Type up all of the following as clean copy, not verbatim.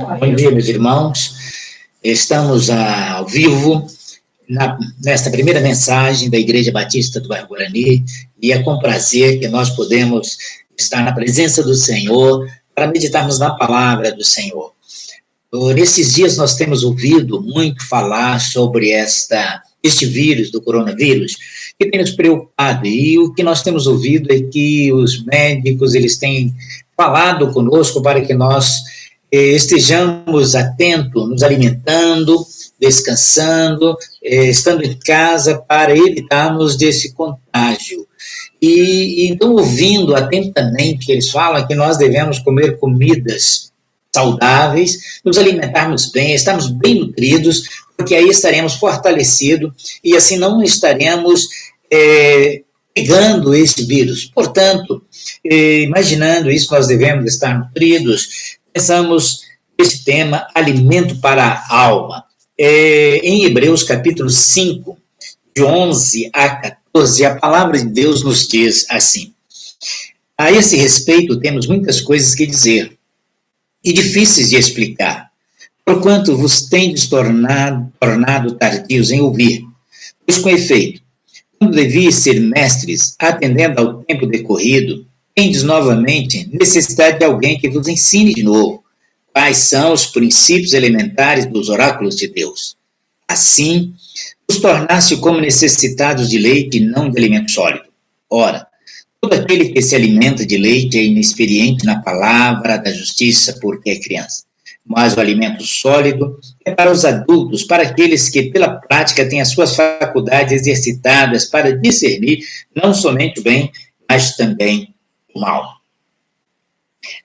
Bom dia, meus irmãos. Estamos ao vivo nesta primeira mensagem da Igreja Batista do Bairro Guarani, e é com prazer que nós podemos estar na presença do Senhor para meditarmos na palavra do Senhor. Nesses dias nós temos ouvido muito falar sobre este vírus, do coronavírus, que tem nos preocupado, e o que nós temos ouvido é que os médicos eles têm falado conosco para que nós estejamos atentos, nos alimentando, descansando, estando em casa para evitarmos desse contágio. E então, ouvindo atentamente, eles falam que nós devemos comer comidas saudáveis, nos alimentarmos bem, estarmos bem nutridos, porque aí estaremos fortalecidos e assim não estaremos pegando esse vírus. Portanto, imaginando isso, nós devemos estar nutridos. Pensamos nesse tema, alimento para a alma. Em Hebreus capítulo 5, de 11 a 14, a palavra de Deus nos diz assim: a esse respeito temos muitas coisas que dizer, e difíceis de explicar, porquanto vos tendes tornado tardios em ouvir. Pois com efeito, quando devias ser mestres, atendendo ao tempo decorrido, tendes novamente necessidade de alguém que vos ensine de novo quais são os princípios elementares dos oráculos de Deus. Assim, vos tornaste como necessitados de leite e não de alimento sólido. Ora, todo aquele que se alimenta de leite é inexperiente na palavra da justiça, porque é criança. Mas o alimento sólido é para os adultos, para aqueles que pela prática têm as suas faculdades exercitadas para discernir não somente o bem, mas também o mal.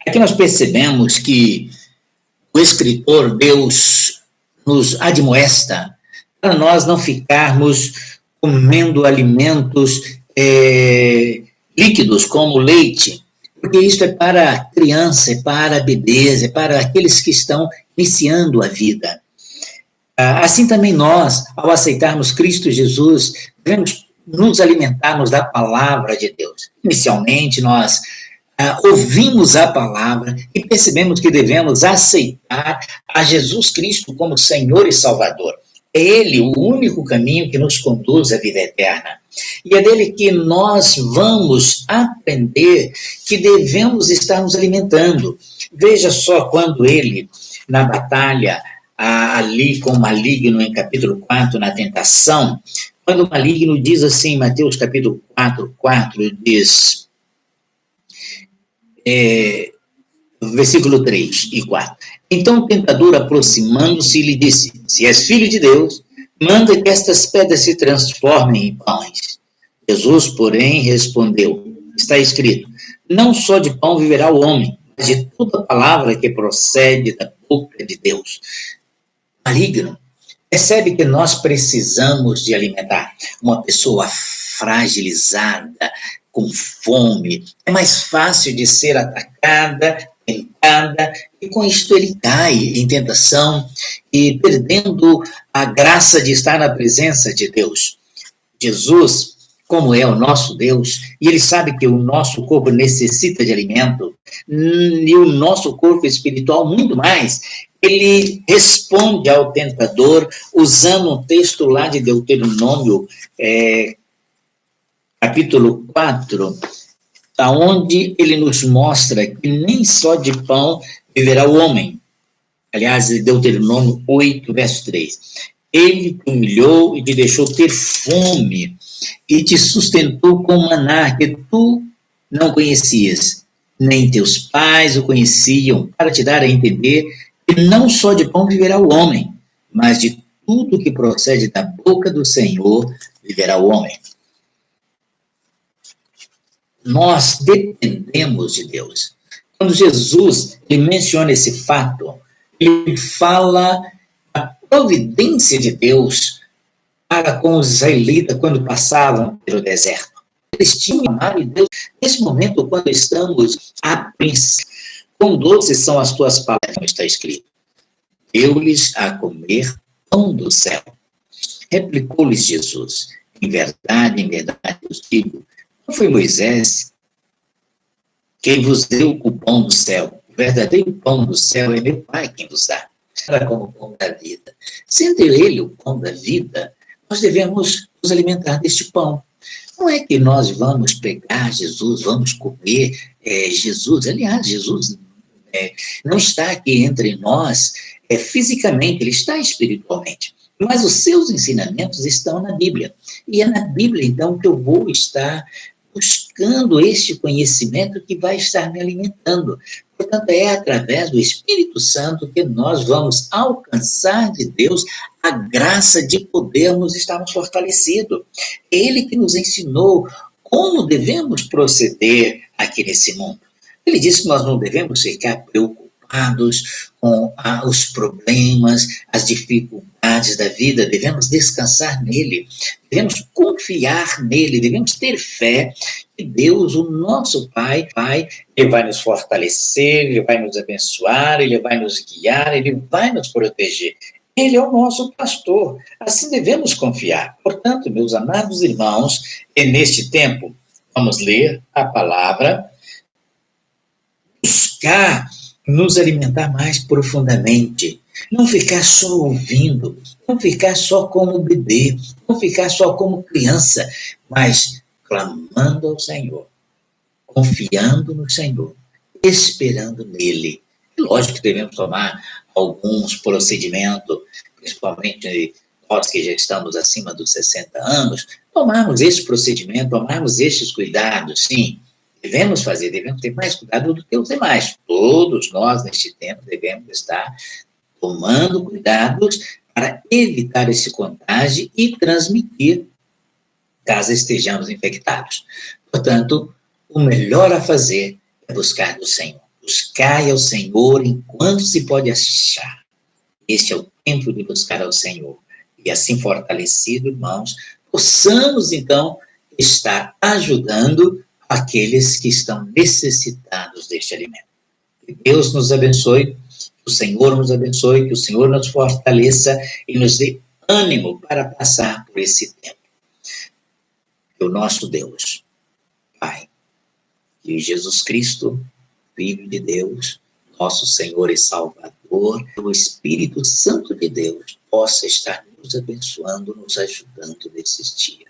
Aqui nós percebemos que o escritor Deus nos admoesta para nós não ficarmos comendo alimentos líquidos como leite, porque isso é para a criança, é para bebês, é para aqueles que estão iniciando a vida. Assim também nós, ao aceitarmos Cristo Jesus, devemos nos alimentarmos da palavra de Deus. Inicialmente nós ouvimos a palavra e percebemos que devemos aceitar a Jesus Cristo como Senhor e Salvador. É Ele o único caminho que nos conduz à vida eterna. E é dele que nós vamos aprender que devemos estar nos alimentando. Veja só quando ele, na batalha ali com o maligno, em capítulo 4, na tentação, quando o maligno diz assim, Mateus capítulo 4, diz, versículo 3 e 4. Então o tentador, aproximando-se, lhe disse: se és filho de Deus, manda que estas pedras se transformem em pães. Jesus, porém, respondeu: está escrito, não só de pão viverá o homem, mas de toda palavra que procede da boca de Deus. Maligno, percebe que nós precisamos de alimentar uma pessoa fragilizada, com fome. É mais fácil de ser atacada, tentada, e com isto ele cai em tentação e perdendo a graça de estar na presença de Deus. Jesus, como é o nosso Deus, e ele sabe que o nosso corpo necessita de alimento, e o nosso corpo espiritual muito mais, ele responde ao tentador usando um texto lá de Deuteronômio, capítulo 4, onde ele nos mostra que nem só de pão viverá o homem. Aliás, Deuteronômio 8, verso 3. Ele te humilhou e te deixou ter fome, e te sustentou com maná que tu não conhecias, nem teus pais o conheciam, para te dar a entender que não só de pão viverá o homem, mas de tudo que procede da boca do Senhor viverá o homem. Nós dependemos de Deus. Quando Jesus ele menciona esse fato, ele fala da providência de Deus para com os israelitas quando passavam pelo deserto. Eles tinham amado Deus. Nesse momento, quando estamos a princípio, quão doces são as tuas palavras, como está escrito. Deu-lhes a comer pão do céu. Replicou-lhes Jesus: em verdade vos digo, não foi Moisés quem vos deu o pão do céu, O verdadeiro pão do céu é meu Pai quem vos dá, como o pão da vida. Sendo ele o pão da vida, nós devemos nos alimentar deste pão. Não é que nós vamos pegar Jesus, vamos comer Jesus. Aliás, Jesus não está aqui entre nós fisicamente, ele está espiritualmente. Mas os seus ensinamentos estão na Bíblia. E é na Bíblia, então, que eu vou estar buscando este conhecimento que vai estar me alimentando. Portanto, é através do Espírito Santo que nós vamos alcançar de Deus a graça de podermos estarmos fortalecidos. É Ele que nos ensinou como devemos proceder aqui nesse mundo. Ele disse que nós não devemos ficar preocupados com os problemas, as dificuldades da vida, devemos descansar nele, devemos confiar nele, devemos ter fé que Deus, o nosso Pai, ele vai nos fortalecer, ele vai nos abençoar, ele vai nos guiar, ele vai nos proteger. Ele é o nosso pastor, assim devemos confiar. Portanto, meus amados irmãos, neste tempo, vamos ler a palavra, buscar nos alimentar mais profundamente, não ficar só ouvindo, não ficar só como bebê, não ficar só como criança, mas clamando ao Senhor, confiando no Senhor, esperando nele. E lógico que devemos tomar alguns procedimentos, principalmente nós que já estamos acima dos 60 anos, tomarmos esse procedimento, tomarmos estes cuidados, sim. Devemos fazer, devemos ter mais cuidado do que os demais. Todos nós, neste tempo, devemos estar tomando cuidados para evitar esse contágio e transmitir, caso estejamos infectados. Portanto, o melhor a fazer é buscar do Senhor. Buscai ao Senhor enquanto se pode achar. Este é o tempo de buscar ao Senhor. E assim fortalecido, irmãos, possamos, então, estar ajudando aqueles que estão necessitados deste alimento. Que Deus nos abençoe, que o Senhor nos abençoe, que o Senhor nos fortaleça e nos dê ânimo para passar por esse tempo. Que o nosso Deus, Pai, que Jesus Cristo, Filho de Deus, nosso Senhor e Salvador, o Espírito Santo de Deus, possa estar nos abençoando, nos ajudando nesses dias.